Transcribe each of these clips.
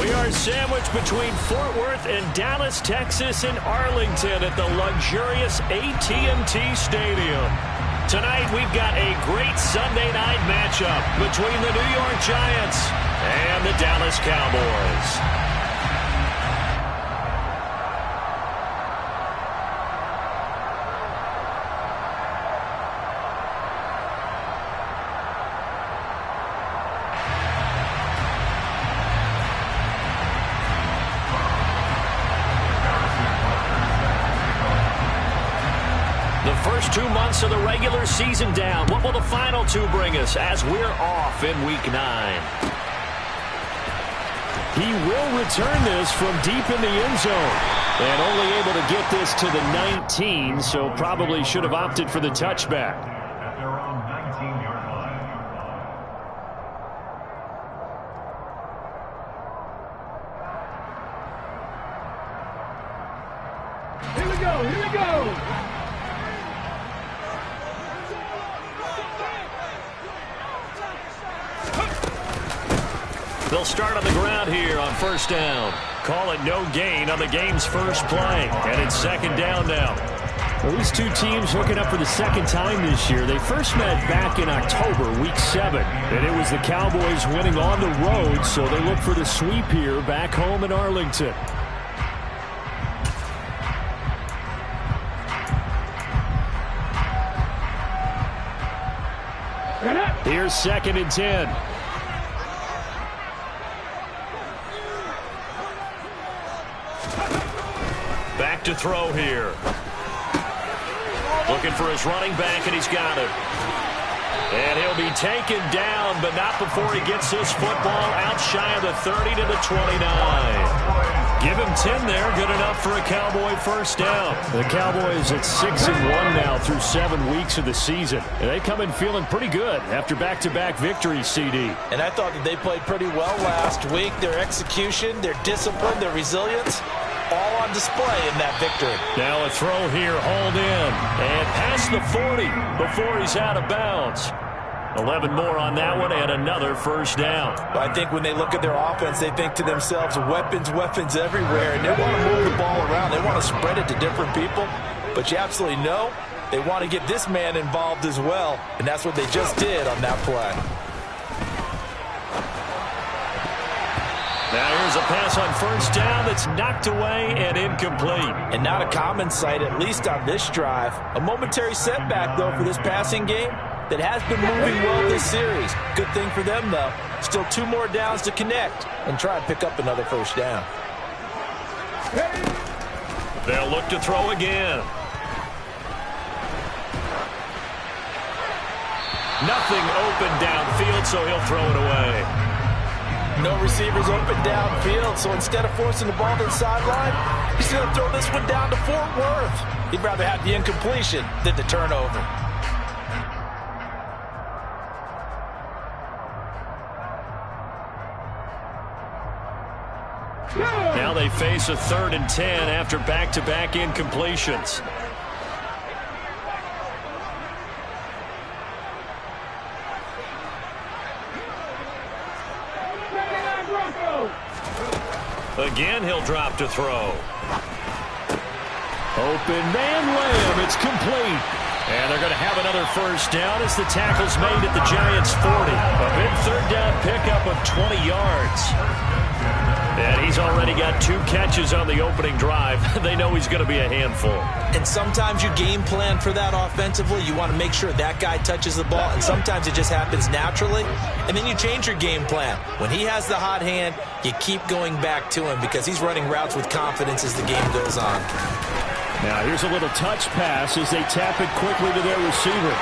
We are sandwiched between Fort Worth and Dallas, Texas, and Arlington at the luxurious AT&T Stadium. Tonight, we've got a great Sunday night matchup between the New York Giants and the Dallas Cowboys. First 2 months of the regular season down. What will the final two bring us as we're off in Week 9? He will return this from deep in the end zone. And only able to get this to the 19, so probably should have opted for the touchback. At their own 19-yard line. Here we go, here we go. They'll start on the ground here on first down. Call it no gain on the game's first play. And it's second down now. Well, these two teams hooking up for the second time this year. They first met back in October, Week 7. And it was the Cowboys winning on the road, so they look for the sweep here back home in Arlington. Here's second and 10. Back to throw here. Looking for his running back, and he's got it. And he'll be taken down, but not before he gets this football out shy of the 30 to the 29. Give him 10 there, good enough for a Cowboy first down. The Cowboys at 6-1 now through 7 weeks of the season. And they come in feeling pretty good after back-to-back victories, CD. And I thought that they played pretty well last week. Their execution, their discipline, their resilience, all on display in that victory. Now a throw here, hauled in, and past the 40 before he's out of bounds. 11 more on that one, and another first down. I think when they look at their offense, they think to themselves, weapons, weapons everywhere, and they want to move the ball around. They want to spread it to different people, but you absolutely know they want to get this man involved as well, and that's what they just did on that play. Now here's a pass on first down that's knocked away and incomplete. And not a common sight, at least on this drive. A momentary setback, though, for this passing game that has been moving well this series. Good thing for them, though. Still 2 more downs to connect and try and pick up another first down. They'll look to throw again. Nothing open downfield, so he'll throw it away. No receivers open downfield, so instead of forcing the ball to the sideline, he's going to throw this one down to Fort Worth. He'd rather have the incompletion than the turnover. Now they face a 3rd and 10 after back-to-back incompletions. Again, he'll drop to throw. Open man layup. It's complete. And they're going to have another first down as the tackle's made at the Giants' 40. A big third down pickup of 20 yards. And he's already got 2 catches on the opening drive. They know he's going to be a handful. And sometimes you game plan for that offensively. You want to make sure that guy touches the ball, and sometimes it just happens naturally. And then you change your game plan. When he has the hot hand, you keep going back to him because he's running routes with confidence as the game goes on. Now here's a little touch pass as they tap it quickly to their receiver.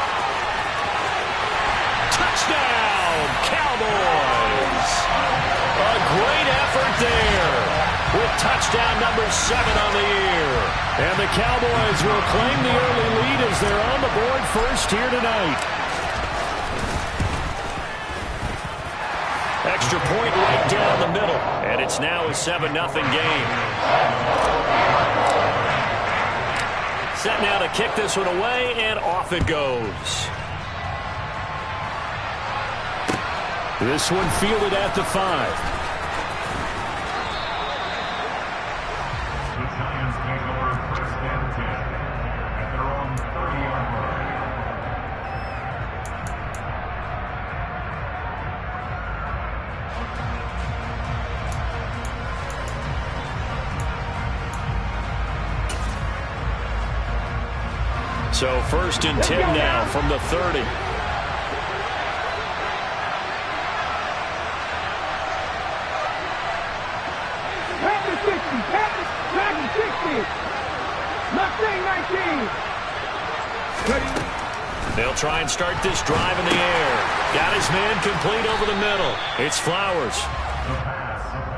Touchdown, Cowboys! A great effort there with touchdown number 7 on the year. And the Cowboys will claim the early lead as they're on the board first here tonight. Extra point right down the middle, and it's now a 7-0 game. Set now to kick this one away, and off it goes. This one fielded at the 5. So 1st and 10 now from the 30. They'll try and start this drive in the air. Got his man complete over the middle. It's Flowers.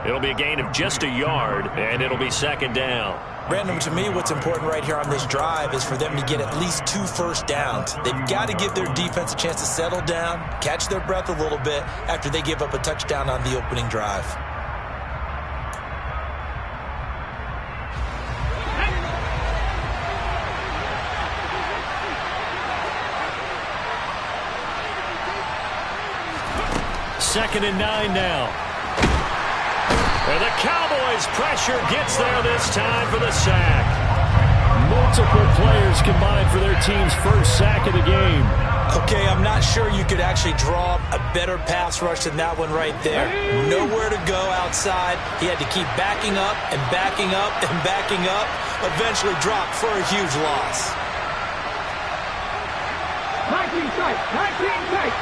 It'll be a gain of just a yard, and it'll be 2nd down. Brandon, to me, what's important right here on this drive is for them to get at least 2 first downs. They've got to give their defense a chance to settle down, catch their breath a little bit after they give up a touchdown on the opening drive. Second and 9 now. And the Cowboys' pressure gets there this time for the sack. Multiple players combined for their team's first sack of the game. Okay, I'm not sure you could actually draw a better pass rush than that one right there. Nowhere to go outside. He had to keep backing up and backing up and backing up. Eventually dropped for a huge loss. 19 tight, 19 tight.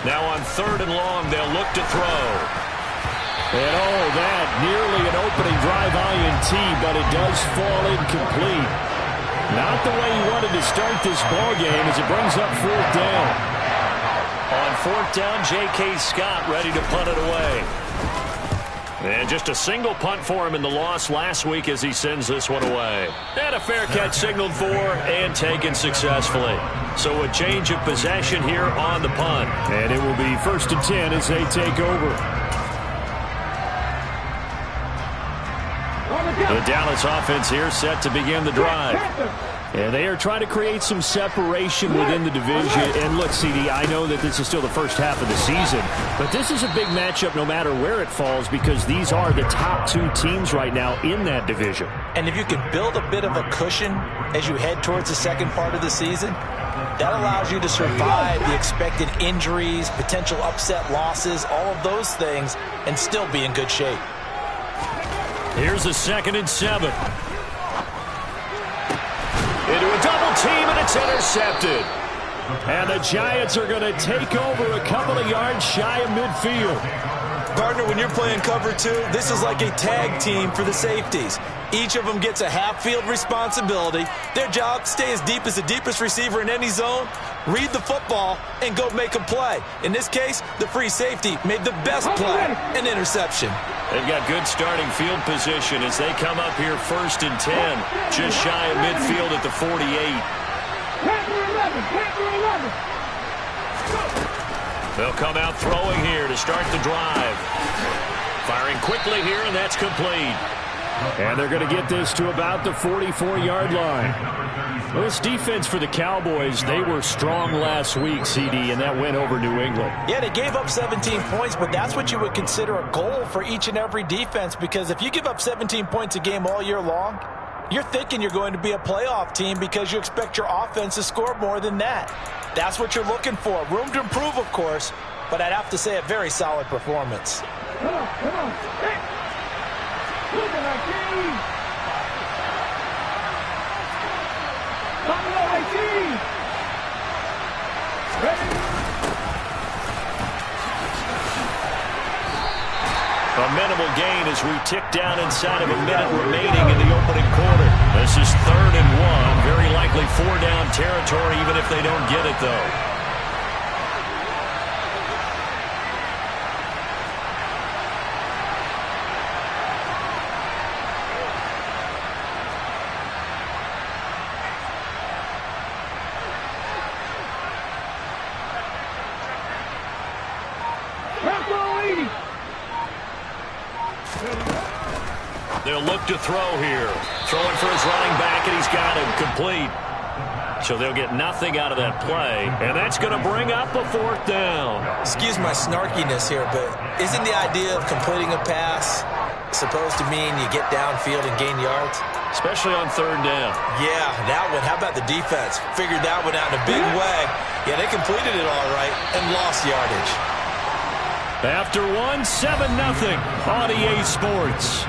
Now on 3rd and long, they'll look to throw. And that nearly an opening drive INT, but it does fall incomplete. Not the way he wanted to start this ball game as it brings up 4th down. On 4th down, J.K. Scott ready to punt it away. And just a single punt for him in the loss last week as he sends this one away. And a fair catch signaled for and taken successfully. So a change of possession here on the punt. And it will be 1st and 10 as they take over. The Dallas offense here set to begin the drive. And they are trying to create some separation within the division. And look, CD, I know that this is still the first half of the season, but this is a big matchup no matter where it falls because these are the top 2 teams right now in that division. And if you can build a bit of a cushion as you head towards the second part of the season, that allows you to survive the expected injuries, potential upset losses, all of those things, and still be in good shape. Here's a 2nd and 7. Into a double team, and it's intercepted. And the Giants are going to take over a couple of yards shy of midfield. Partner, when you're playing cover 2, this is like a tag team for the safeties. Each of them gets a half-field responsibility. Their job, stay as deep as the deepest receiver in any zone, read the football, and go make a play. In this case, the free safety made the best play, an interception. They've got good starting field position as they come up here 1st and 10, just shy of midfield at the 48. They'll come out throwing here to start the drive. Firing quickly here, and that's complete. And they're going to get this to about the 44-yard line. Well, this defense for the Cowboys, they were strong last week, CD, and that went over New England. Yeah, they gave up 17 points, but that's what you would consider a goal for each and every defense, because if you give up 17 points a game all year long, you're thinking you're going to be a playoff team because you expect your offense to score more than that. That's what you're looking for. Room to improve, of course, but I'd have to say a very solid performance. Come on. Look at our team. Come on, our team. Ready? A minimal gain as we tick down inside of a minute remaining in the opening quarter. This is 3rd and 1. Very likely 4-down territory, even if they don't get it, though. They'll look to throw here. Throwing for his running back, and he's got him complete. So they'll get nothing out of that play, and that's going to bring up a 4th down. Excuse my snarkiness here, but isn't the idea of completing a pass supposed to mean you get downfield and gain yards? Especially on 3rd down. Yeah, that one. How about the defense? Figured that one out in a big way. Yeah, they completed it all right and lost yardage. After one, 7-0 on EA Sports.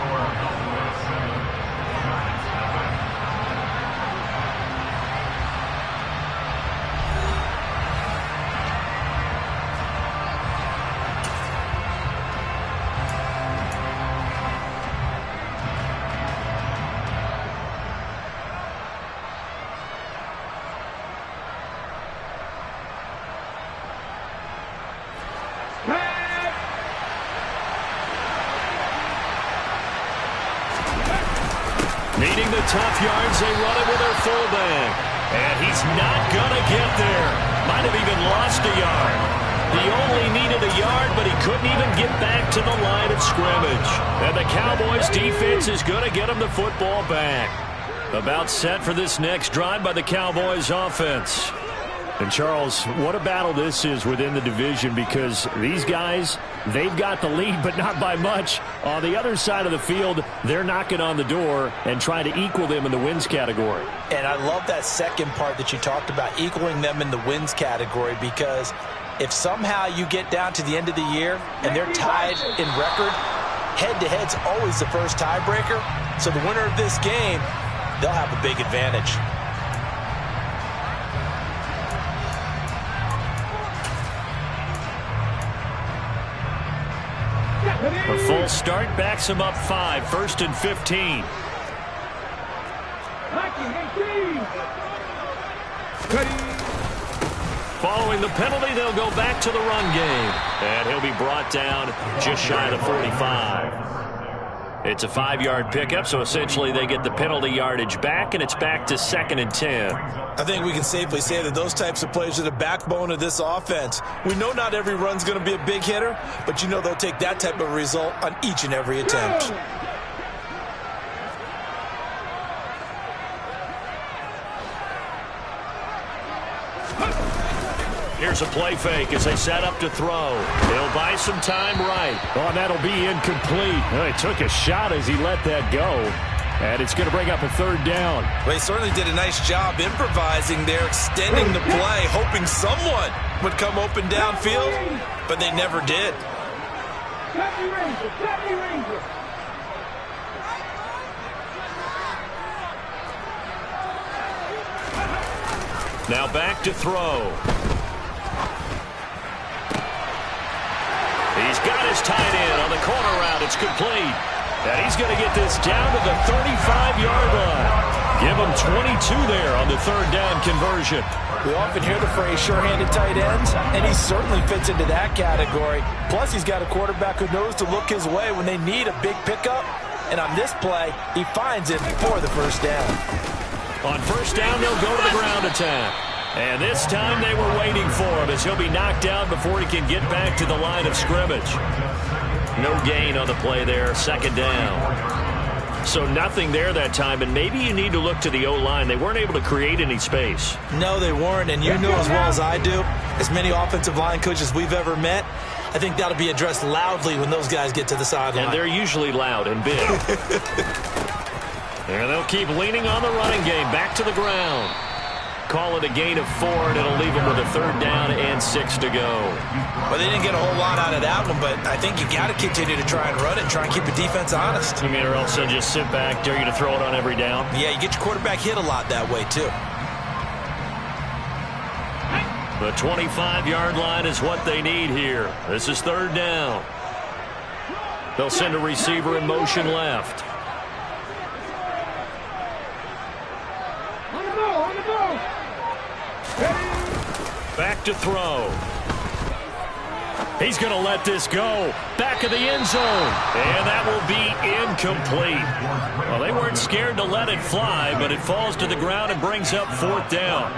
Needing the tough yards, they run it with their fullback. And he's not going to get there. Might have even lost a yard. He only needed a yard, but he couldn't even get back to the line of scrimmage. And the Cowboys defense is going to get him the football back. About set for this next drive by the Cowboys offense. And Charles, what a battle this is within the division, because these guys, they've got the lead, but not by much. On the other side of the field, they're knocking on the door and trying to equal them in the wins category. And I love that second part that you talked about, equaling them in the wins category, because if somehow you get down to the end of the year and they're tied in record, head-to-head's always the first tiebreaker. So the winner of this game, they'll have a big advantage. A full start backs him up 5, 1st and 15. Following the penalty, they'll go back to the run game. And he'll be brought down just shy of the 45. It's a 5-yard pickup, so essentially they get the penalty yardage back, and it's back to 2nd and 10. I think we can safely say that those types of plays are the backbone of this offense. We know not every run's going to be a big hitter, but you know they'll take that type of result on each and every attempt. Here's a play fake as they set up to throw. He'll buy some time right. Oh, and that'll be incomplete. Well, he took a shot as he let that go. And it's going to bring up a 3rd down. Well, he certainly did a nice job improvising there, extending the play, hoping someone would come open downfield, but they never did. Now back to throw. He's got his tight end on the corner route. It's complete. And he's going to get this down to the 35-yard line. Give him 22 there on the 3rd down conversion. We often hear the phrase sure-handed tight ends, and he certainly fits into that category. Plus, he's got a quarterback who knows to look his way when they need a big pickup. And on this play, he finds it for the 1st down. On 1st down, they'll go to the ground attack. And this time they were waiting for him as he'll be knocked down before he can get back to the line of scrimmage. No gain on the play there, 2nd down. So nothing there that time, and maybe you need to look to the O-line. They weren't able to create any space. No, they weren't, and you know as well as I do, as many offensive line coaches we've ever met, I think that'll be addressed loudly when those guys get to the sideline. And they're usually loud and big. And they'll keep leaning on the running game, back to the ground. Call it a gain of 4, and it'll leave them with a 3rd down and 6 to go. Well, they didn't get a whole lot out of that one, but I think you got to continue to try and run it and try and keep the defense honest. You mean, or else they'll just sit back, dare you to throw it on every down? Yeah, you get your quarterback hit a lot that way, too. The 25-yard line is what they need here. This is 3rd down. They'll send a receiver in motion left. Back to throw. He's going to let this go. Back of the end zone. And that will be incomplete. Well, they weren't scared to let it fly, but it falls to the ground and brings up 4th down.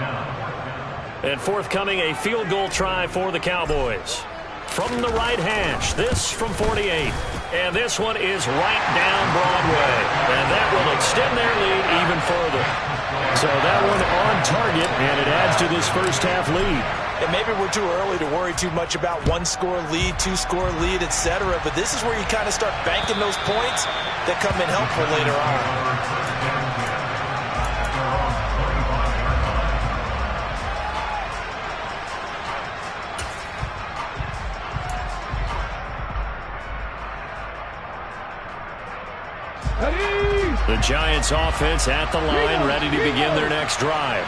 And forthcoming, a field goal try for the Cowboys. From the right hash, this from 48. And this one is right down Broadway. And that will extend their lead even further. So that one on target, and it adds to this first half lead. And maybe we're too early to worry too much about 1-score lead, 2-score lead, etc. But this is where you kind of start banking those points that come in helpful later on. The Giants offense at the line, ready to begin their next drive.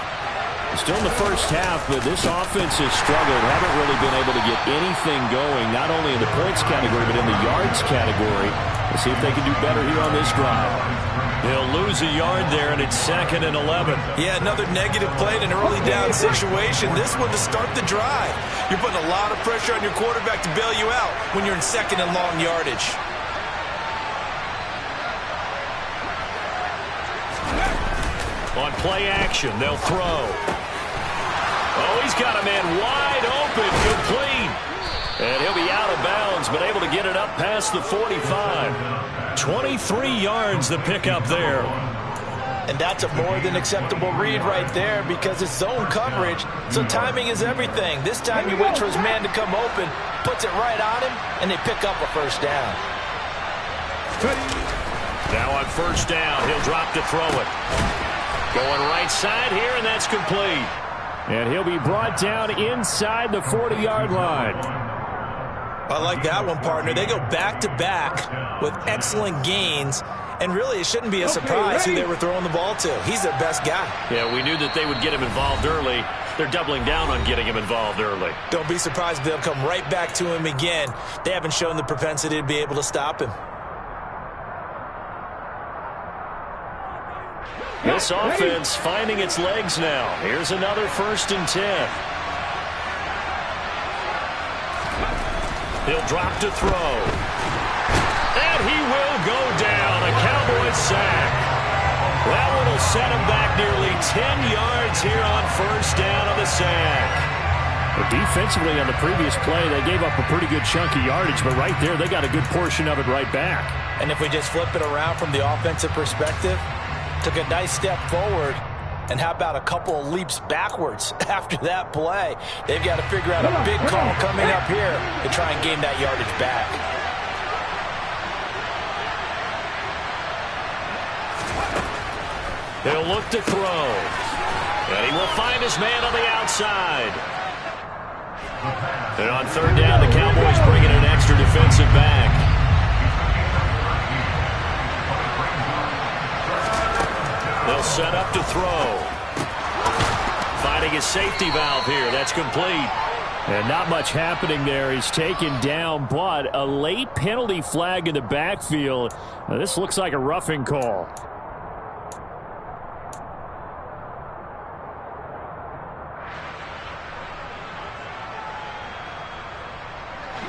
Still in the first half, but this offense has struggled. Haven't really been able to get anything going, not only in the points category, but in the yards category. Let's see if they can do better here on this drive. They'll lose a yard there, and it's 2nd and 11. Yeah, another negative play in an early down situation. This one to start the drive. You're putting a lot of pressure on your quarterback to bail you out when you're in 2nd and long yardage. On play action, they'll throw. Oh, he's got a man wide open, complete. And he'll be out of bounds, but able to get it up past the 45. 23 yards the pickup there. And that's a more than acceptable read right there because it's zone coverage, so timing is everything. This time he waits for his man to come open, puts it right on him, and they pick up a first down. Now on first down, he'll drop to throw it. Going right side here, and that's complete. And he'll be brought down inside the 40-yard line. I like that one, partner. They go back-to-back with excellent gains, and really it shouldn't be a surprise who they were throwing the ball to. He's their best guy. Yeah, we knew that they would get him involved early. They're doubling down on getting him involved early. Don't be surprised if they'll come right back to him again. They haven't shown the propensity to be able to stop him. This offense finding its legs now. Here's another 1st and 10. He'll drop to throw. And he will go down. A Cowboys sack. That one will set him back nearly 10 yards here on first down on the sack. Well, defensively on the previous play, they gave up a pretty good chunk of yardage, but right there they got a good portion of it right back. And if we just flip it around from the offensive perspective, took a nice step forward, and how about a couple of leaps backwards after that play? They've got to figure out a big call coming up here to try and gain that yardage back. He'll look to throw. And he will find his man on the outside. And on third down, the Cowboys bring in an extra defensive back. They'll set up to throw. Finding his safety valve here. That's complete. And not much happening there. He's taken down, but a late penalty flag in the backfield. Now, this looks like a roughing call.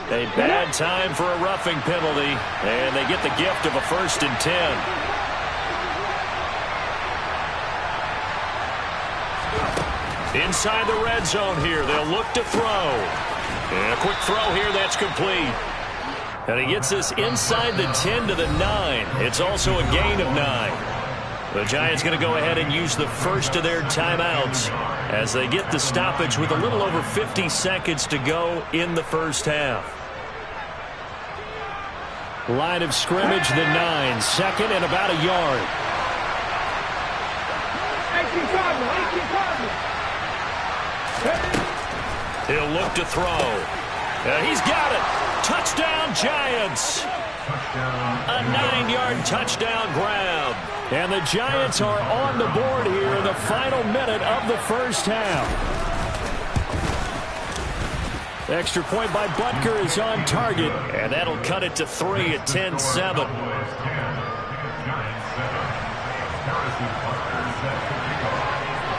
A bad time for a roughing penalty, and they get the gift of a 1st and 10. Inside the red zone here, they'll look to throw. And a quick throw here, that's complete. And he gets this inside the 10 to the 9. It's also a gain of 9. The Giants going to go ahead and use the first of their timeouts as they get the stoppage with a little over 50 seconds to go in the first half. Line of scrimmage, the 9. 2nd and about a yard. He'll look to throw. And he's got it. Touchdown, Giants. A 9-yard touchdown grab. And the Giants are on the board here in the final minute of the first half. Extra point by Butker is on target. And that'll cut it to 3 at 10-7.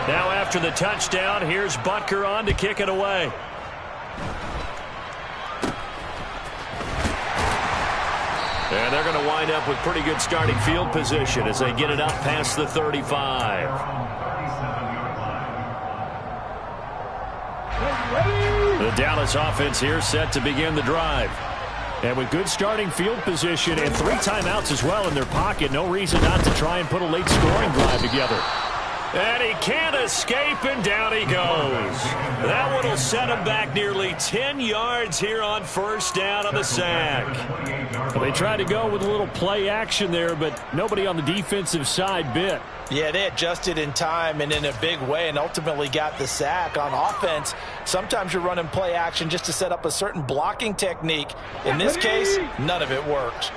Now after the touchdown, here's Butker on to kick it away. And they're going to wind up with pretty good starting field position as they get it up past the 35. The Dallas offense here set to begin the drive. And with good starting field position and 3 timeouts as well in their pocket, no reason not to try and put a late scoring drive together. And he can't escape, and down he goes. That one will set him back nearly 10 yards here on first down on the sack. Well, they tried to go with a little play action there, but nobody on the defensive side bit. Yeah, they adjusted in time and in a big way and ultimately got the sack. On offense, sometimes you're running play action just to set up a certain blocking technique. In this case, none of it worked.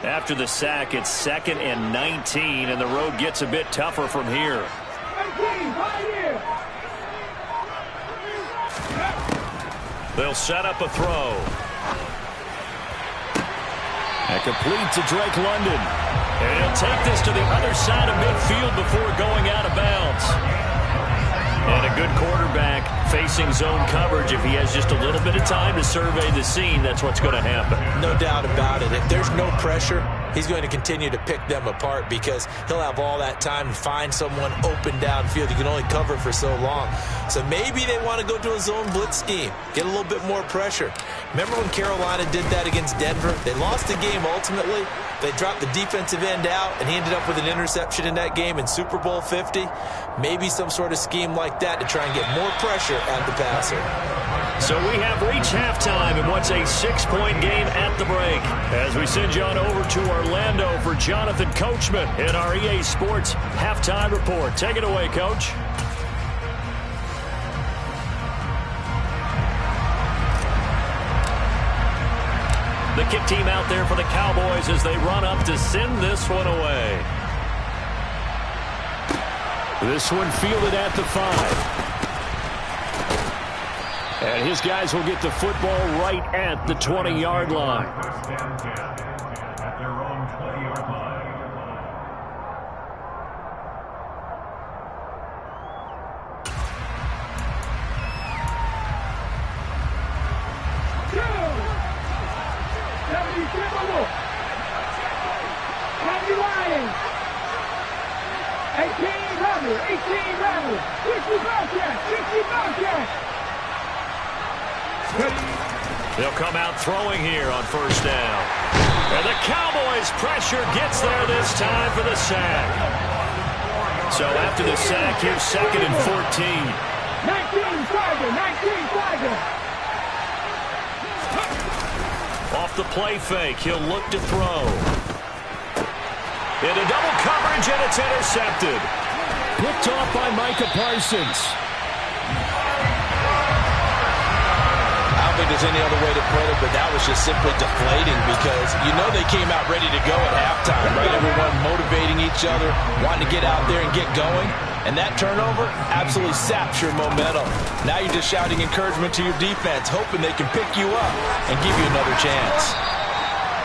After the sack, it's 2nd and 19, and the road gets a bit tougher from here. They'll set up a throw. And complete to Drake London. And he'll take this to the other side of midfield before going out of bounds. And a good quarterback facing zone coverage. If he has just a little bit of time to survey the scene, that's what's going to happen. No doubt about it. If there's no pressure, he's going to continue to pick them apart because he'll have all that time to find someone open downfield. You can only cover for so long. So maybe they want to go to a zone blitz scheme, get a little bit more pressure. Remember when Carolina did that against Denver? They lost the game ultimately. They dropped the defensive end out, and he ended up with an interception in that game in Super Bowl 50. Maybe some sort of scheme like that to try and get more pressure at the passer. So we have reached halftime in what's a 6-point game at the break. As we send you on over to Orlando for Jonathan Coachman in our EA Sports Halftime Report. Take it away, Coach. The kick team out there for the Cowboys as they run up to send this one away. This one fielded at the 5. And his guys will get the football right at the 20-yard line. First and 10 at their own 20-yard line. They'll come out throwing here on first down. And the Cowboys' pressure gets there this time for the sack. So after the sack, here's 2nd and 14. 19 Tiger. Off the play fake, he'll look to throw. Into double coverage, and it's intercepted. Picked off by Micah Parsons. I don't think there's any other way to put it, but that was just simply deflating because you know they came out ready to go at halftime, right? Everyone motivating each other, wanting to get out there and get going. And that turnover absolutely saps your momentum. Now you're just shouting encouragement to your defense, hoping they can pick you up and give you another chance.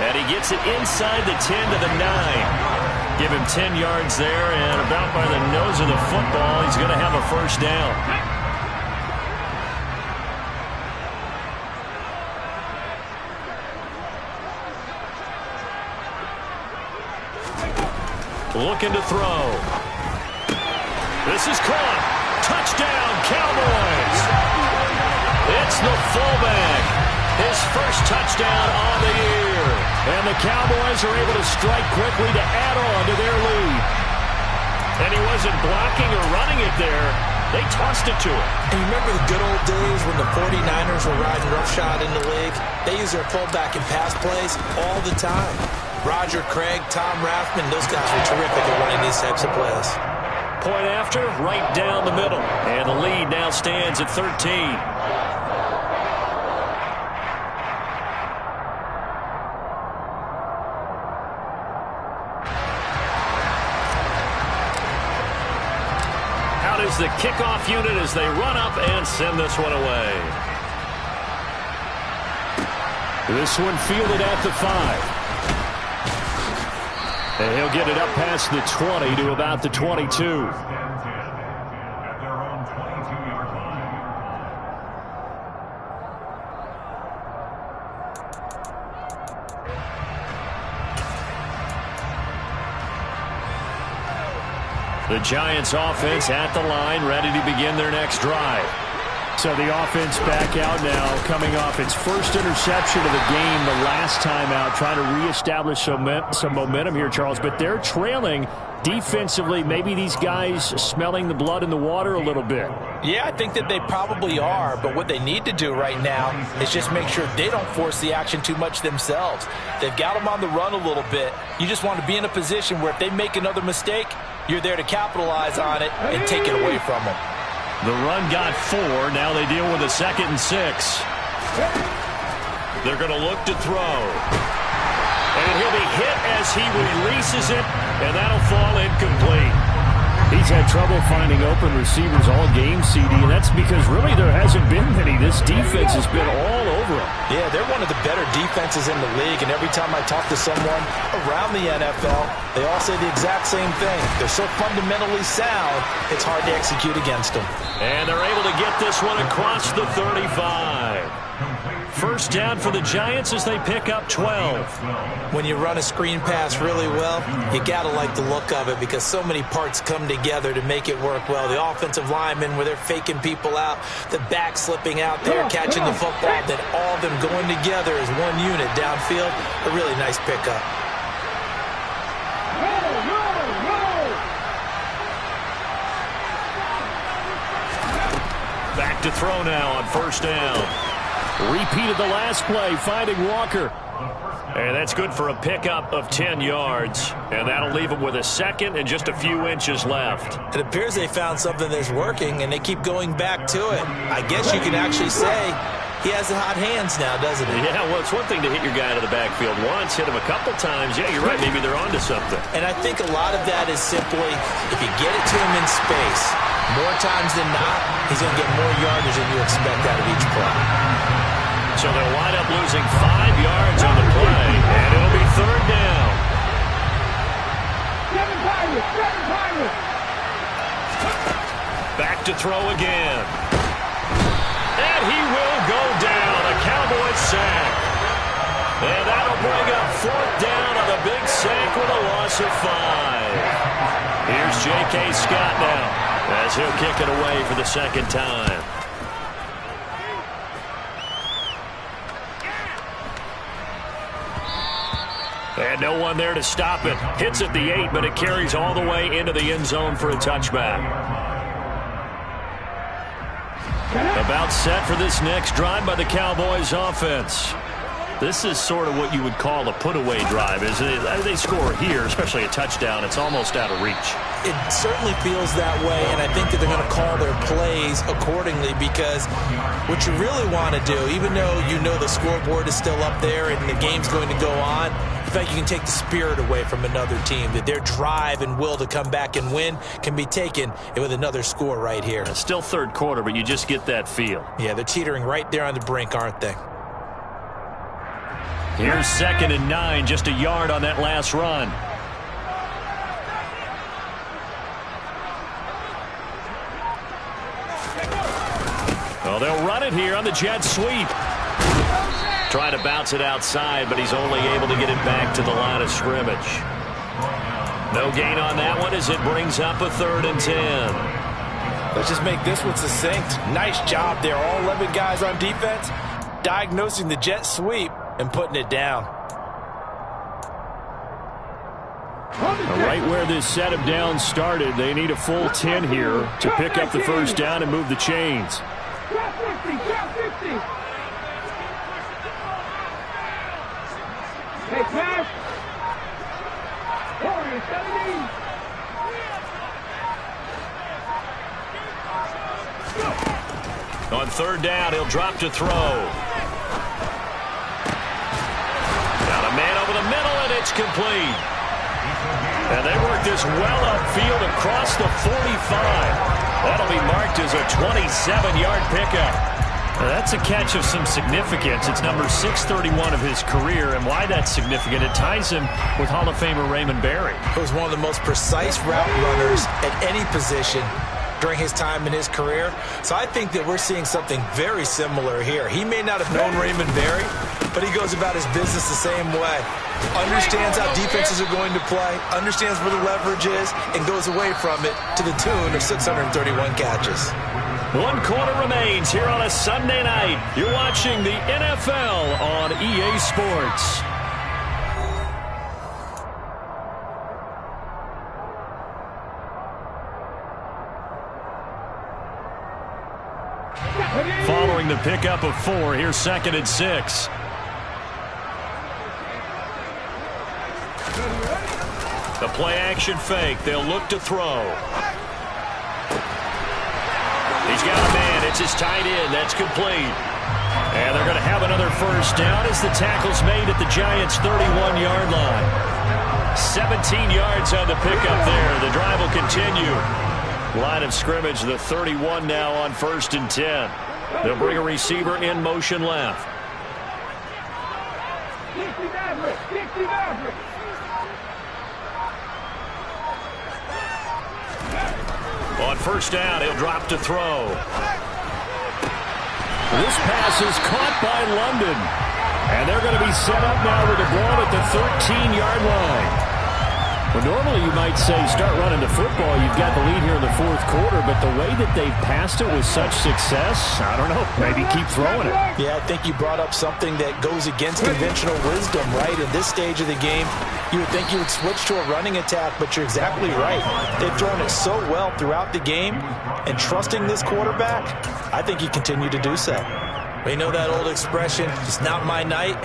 And he gets it inside the 10 to the 9. Give him 10 yards there, and about by the nose of the football, he's going to have a first down. Looking to throw. This is caught. Touchdown, Cowboys. It's the fullback. His first touchdown on the year. And the Cowboys are able to strike quickly to add on to their lead. And he wasn't blocking or running it there. They tossed it to him. And you remember the good old days when the 49ers were riding roughshod in the league? They use their fullback in pass plays all the time. Roger Craig, Tom Rathman, those guys were terrific at running these types of plays. Point after, right down the middle. And the lead now stands at 13. Out is the kickoff unit as they run up and send this one away. This one fielded at the 5. And he'll get it up past the 20 to about the 22. First and 10 at their own 22-yard line. The Giants offense at the line, ready to begin their next drive. So the offense back out now, coming off its first interception of the game the last time out, trying to reestablish some momentum here, Charles. But they're trailing defensively. Maybe these guys smelling the blood in the water a little bit. Yeah, I think that they probably are, but what they need to do right now is just make sure they don't force the action too much themselves. They've got them on the run a little bit. You just want to be in a position where if they make another mistake, you're there to capitalize on it and take it away from them. The run got 4. Now they deal with a 2nd and 6. They're going to look to throw. And he'll be hit as he releases it, and that'll fall incomplete. He's had trouble finding open receivers all game, CD, and that's because really there hasn't been many. This defense has been all over him. Yeah, they're one of the better defenses in the league, and every time I talk to someone around the NFL, they all say the exact same thing. They're so fundamentally sound, it's hard to execute against them. And they're able to get this one across the 35. First down for the Giants as they pick up 12. When you run a screen pass really well, you got to like the look of it because so many parts come together to make it work well. The offensive linemen where they're faking people out, the back slipping out there, catching the football, then all of them going together as one unit downfield. A really nice pickup. Back to throw now on first down. Repeated the last play, finding Walker. And that's good for a pickup of 10 yards. And that'll leave him with a second and just a few inches left. It appears they found something that's working, and they keep going back to it. I guess you can actually say he has the hot hands now, doesn't he? Yeah, well, it's one thing to hit your guy to the backfield once, hit him a couple times. Yeah, you're right. Maybe they're onto something. And I think a lot of that is simply if you get it to him in space, more times than not, he's going to get more yardage than you expect out of each play. So they'll wind up losing 5 yards on the play, and it'll be third down. Back to throw again. And he will go down. A Cowboys sack. And that'll bring up fourth down on a big sack with a loss of 5. Here's J.K. Scott now as he'll kick it away for the second time. And no one there to stop it. Hits at the 8, but it carries all the way into the end zone for a touchback. About set for this next drive by the Cowboys offense. This is sort of what you would call a put-away drive, isn't it? They score here, especially a touchdown. It's almost out of reach. It certainly feels that way, and I think that they're going to call their plays accordingly because what you really want to do, even though you know the scoreboard is still up there and the game's going to go on, in fact, you can take the spirit away from another team. That their drive and will to come back and win can be taken with another score right here. It's still third quarter, but you just get that feel. Yeah, they're teetering right there on the brink, aren't they? Here's 2nd and 9, just a yard on that last run. Well, they'll run it here on the jet sweep. Trying to bounce it outside, but he's only able to get it back to the line of scrimmage. No gain on that one as it brings up a 3rd and 10. Let's just make this one succinct. Nice job there. All 11 guys on defense diagnosing the jet sweep and putting it down. Right where this set of downs started, they need a full 10 here to pick up the first down and move the chains. On 3rd down, he'll drop to throw. Got a man over the middle, and it's complete. And they work this well upfield across the 45. That'll be marked as a 27-yard pickup. Now that's a catch of some significance. It's number 631 of his career, and why that's significant, it ties him with Hall of Famer Raymond Berry. He was one of the most precise route runners at any position during his time in his career. So I think that we're seeing something very similar here. He may not have known Raymond Berry, but he goes about his business the same way. Understands how defenses are going to play, understands where the leverage is, and goes away from it to the tune of 631 catches. 1 quarter remains here on a Sunday night. You're watching the NFL on EA Sports. Following the pickup of 4, here's 2nd and 6. The play-action fake. They'll look to throw. He's got a man. It's his tight end. That's complete. And they're going to have another first down as the tackle's made at the Giants' 31-yard line. 17 yards on the pickup there. The drive will continue. Line of scrimmage, the 31 now on 1st and 10. They'll bring a receiver in motion left. On first down, he'll drop to throw. This pass is caught by London. And they're going to be set up now with the ball at the 13-yard line. Well, normally you might say start running the football. You've got the lead here in the 4th quarter, but the way that they've passed it with such success, I don't know, maybe keep throwing it. Yeah, I think you brought up something that goes against conventional wisdom, right? In this stage of the game, you would think you would switch to a running attack, but you're exactly right. They've thrown it so well throughout the game, and trusting this quarterback, I think you continue to do so. We know that old expression, it's not my night.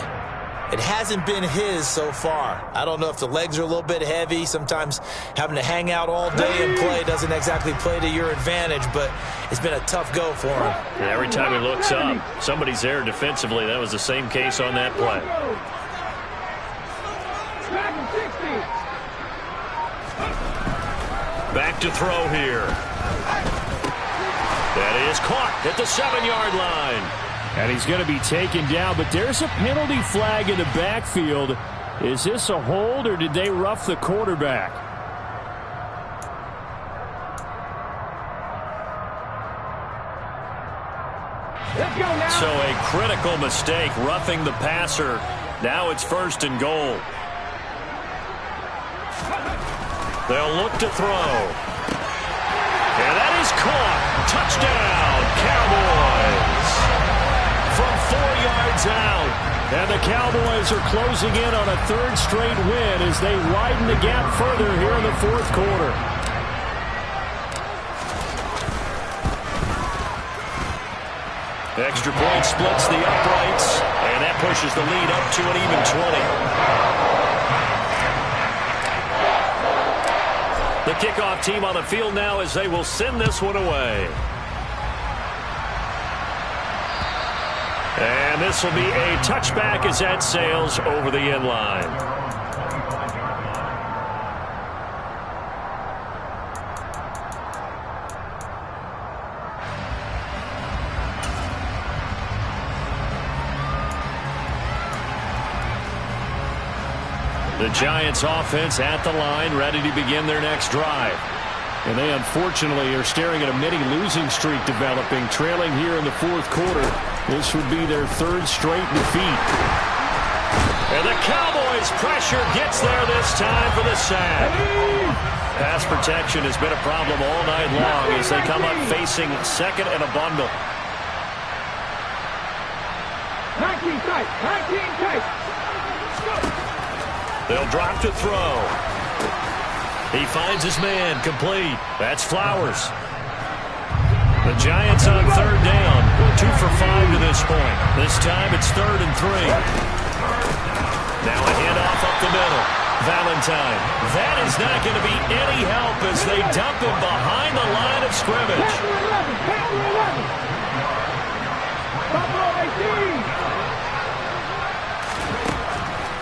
It hasn't been his so far. I don't know if the legs are a little bit heavy. Sometimes having to hang out all day and play doesn't exactly play to your advantage, but it's been a tough go for him. And every time he looks up, somebody's there defensively. That was the same case on that play. Back to throw here. That is caught at the 7-yard line. And he's going to be taken down, but there's a penalty flag in the backfield. Is this a hold, or did they rough the quarterback? So a critical mistake, roughing the passer. Now it's 1st and goal. They'll look to throw. And that is caught. Touchdown, Cowboys. From 4 yards out. And the Cowboys are closing in on a 3rd straight win as they widen the gap further here in the 4th quarter. Extra point splits the uprights, and that pushes the lead up to an even 20. The kickoff team on the field now as they will send this one away. And this will be a touchback as that sails over the end line. The Giants offense at the line, ready to begin their next drive. And they unfortunately are staring at a mini losing streak developing, trailing here in the 4th quarter. This would be their 3rd straight defeat. And the Cowboys' pressure gets there this time for the sack. Pass protection has been a problem all night long as they come up facing 2nd and a bundle. 19 tight, 19 tight. They'll drop to throw. He finds his man, complete. That's Flowers. The Giants on 3rd down, 2 for 5 to this point. This time it's 3rd and 3. Now a handoff up the middle. Valentine. That is not going to be any help as they dump him behind the line of scrimmage.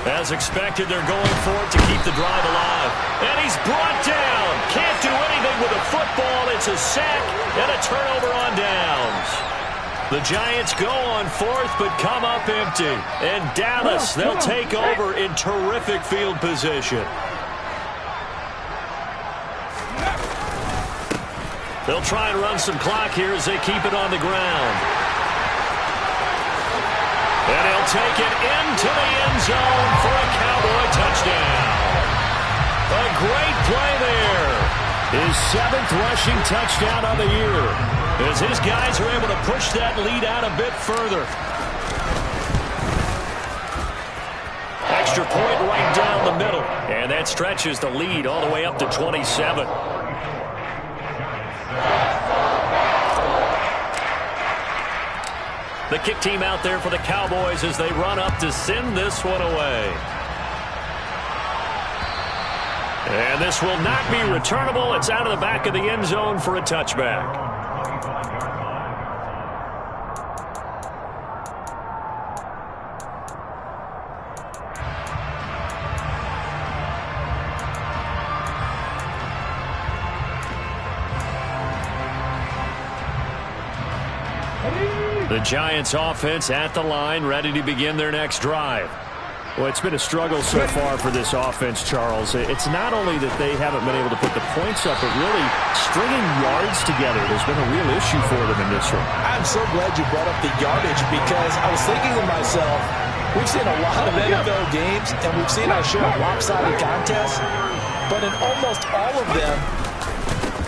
As expected, they're going for it to keep the drive alive. And he's brought down. Can't do anything with a football. It's a sack and a turnover on downs. The Giants go on 4th but come up empty. And Dallas, they'll take over in terrific field position. They'll try and run some clock here as they keep it on the ground. And he'll take it into the end zone for a Cowboy touchdown. A great play there. His 7th rushing touchdown of the year. As his guys are able to push that lead out a bit further. Extra point right down the middle. And that stretches the lead all the way up to 27. The kick team out there for the Cowboys as they run up to send this one away. And this will not be returnable. It's out of the back of the end zone for a touchback. The Giants offense at the line, ready to begin their next drive. Well, it's been a struggle so far for this offense, Charles. It's not only that they haven't been able to put the points up, but really stringing yards together has been a real issue for them in this one. I'm so glad you brought up the yardage because I was thinking to myself, we've seen a lot of NFL games and we've seen our share of lopsided contests, but in almost all of them,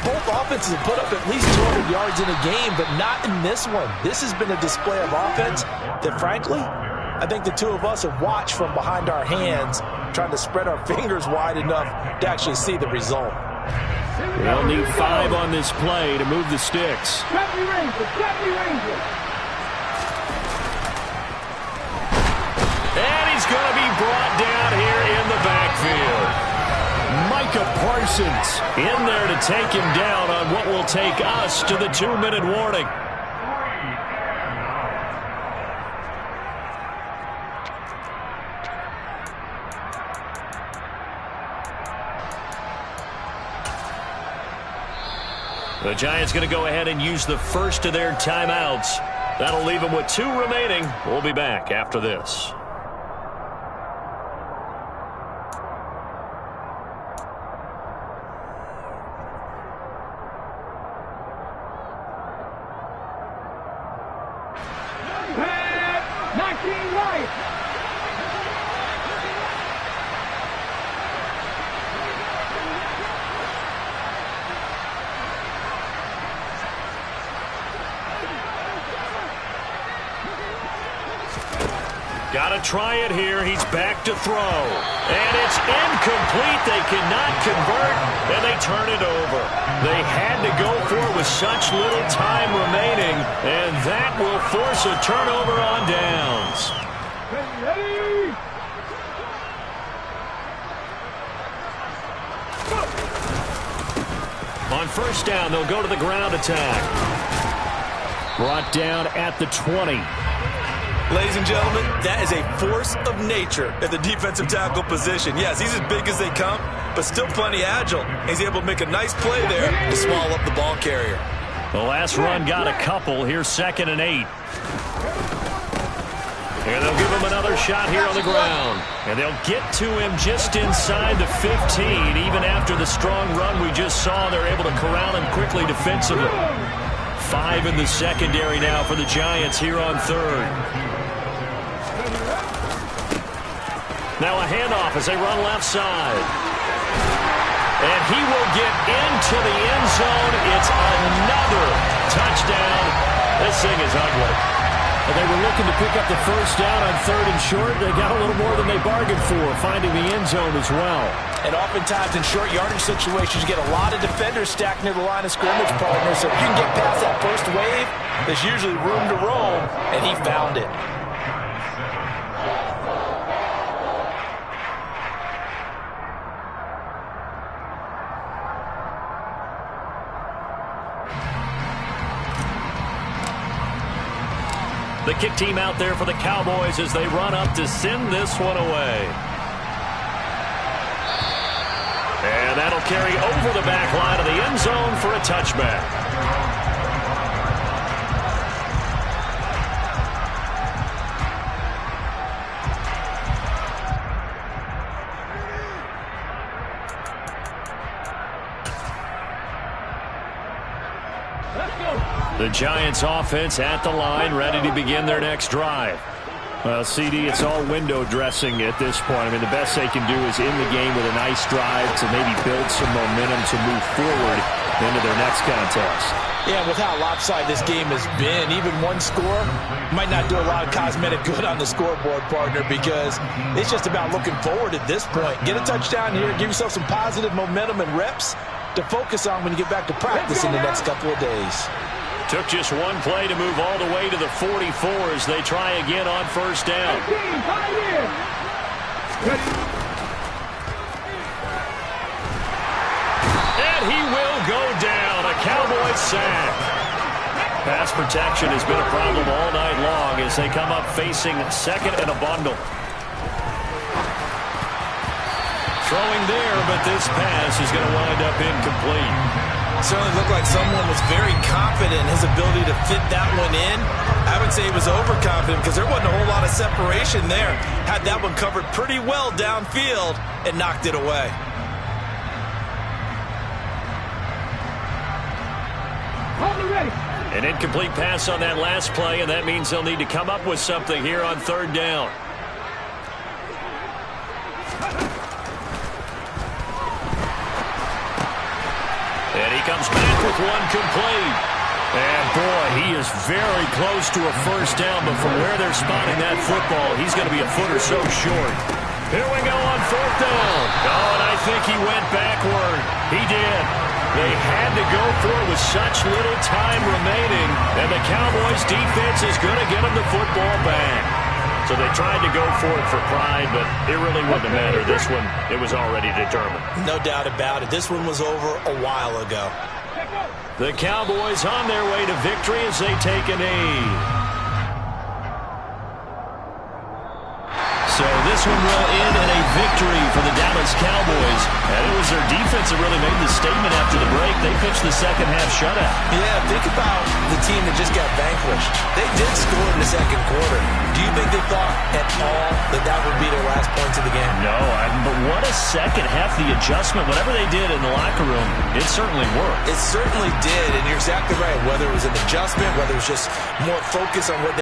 both offenses have put up at least 200 yards in a game, but not in this one. This has been a display of offense that, frankly, I think the two of us have watched from behind our hands, trying to spread our fingers wide enough to actually see the result. They'll need 5 on this play to move the sticks. And he's going to be brought down here in the backfield. Micah Parsons in there to take him down on what will take us to the 2-minute warning. The Giants going to go ahead and use the first of their timeouts. That'll leave them with 2 remaining. We'll be back after this. Got to try it here. He's back to throw. And it's incomplete. They cannot convert, and they turn it over. They had to go for it with such little time remaining, and that will force a turnover on downs. On first down, they'll go to the ground attack. Brought down at the 20. Ladies and gentlemen, that is a force of nature at the defensive tackle position. Yes, he's as big as they come, but still plenty agile. He's able to make a nice play there to swallow up the ball carrier. The last run got a couple. Here's 2nd and 8. And they'll give him another shot here on the ground. And they'll get to him just inside the 15. Even after the strong run we just saw, they're able to corral him quickly defensively. 5 in the secondary now for the Giants here on 3rd. Now a handoff as they run left side. And he will get into the end zone. It's another touchdown. This thing is ugly. They were looking to pick up the first down on 3rd and short. They got a little more than they bargained for, finding the end zone as well. And oftentimes in short yardage situations, you get a lot of defenders stacked near the line of scrimmage, partner. So if you can get past that first wave, there's usually room to roam, and he found it. The kick team out there for the Cowboys as they run up to send this one away. And that'll carry over the back line of the end zone for a touchback. The Giants offense at the line, ready to begin their next drive. Well, CD, it's all window dressing at this point. I mean, the best they can do is in the game with a nice drive to maybe build some momentum to move forward into their next contest. Yeah, with how lopsided this game has been, even one score might not do a lot of cosmetic good on the scoreboard, partner, because it's just about looking forward at this point. Get a touchdown here, give yourself some positive momentum and reps to focus on when you get back to practice in the next couple of days. Took just one play to move all the way to the 44 as they try again on first down. And he will go down. A Cowboys sack. Pass protection has been a problem all night long as they come up facing 2nd and a bundle. Throwing there, but this pass is going to wind up incomplete. Certainly looked like someone was very confident in his ability to fit that one in. I would say he was overconfident because there wasn't a whole lot of separation there. Had that one covered pretty well downfield and knocked it away. An incomplete pass on that last play, and that means they'll need to come up with something here on third down. And he comes back with one complete. And boy, he is very close to a first down, but from where they're spotting that football, he's going to be a foot or so short. Here we go on fourth down. Oh, and I think he went backward. He did. They had to go for it with such little time remaining, and the Cowboys' defense is going to get him the football back. So they tried to go for it for pride, but it really wouldn't have mattered. This one, it was already determined. No doubt about it. This one was over a while ago. The Cowboys on their way to victory as they take a knee. So this one will end in a victory for the Dallas Cowboys. And it was their defense that really made the statement after the break. They pitched the second half shutout. Yeah, think about the team that just got vanquished. They did score in the second quarter. Do you think they thought at all that that would be their last points of the game? No, but what a second half. The adjustment, whatever they did in the locker room, it certainly worked. It certainly did, and you're exactly right. Whether it was an adjustment, whether it was just more focus on what they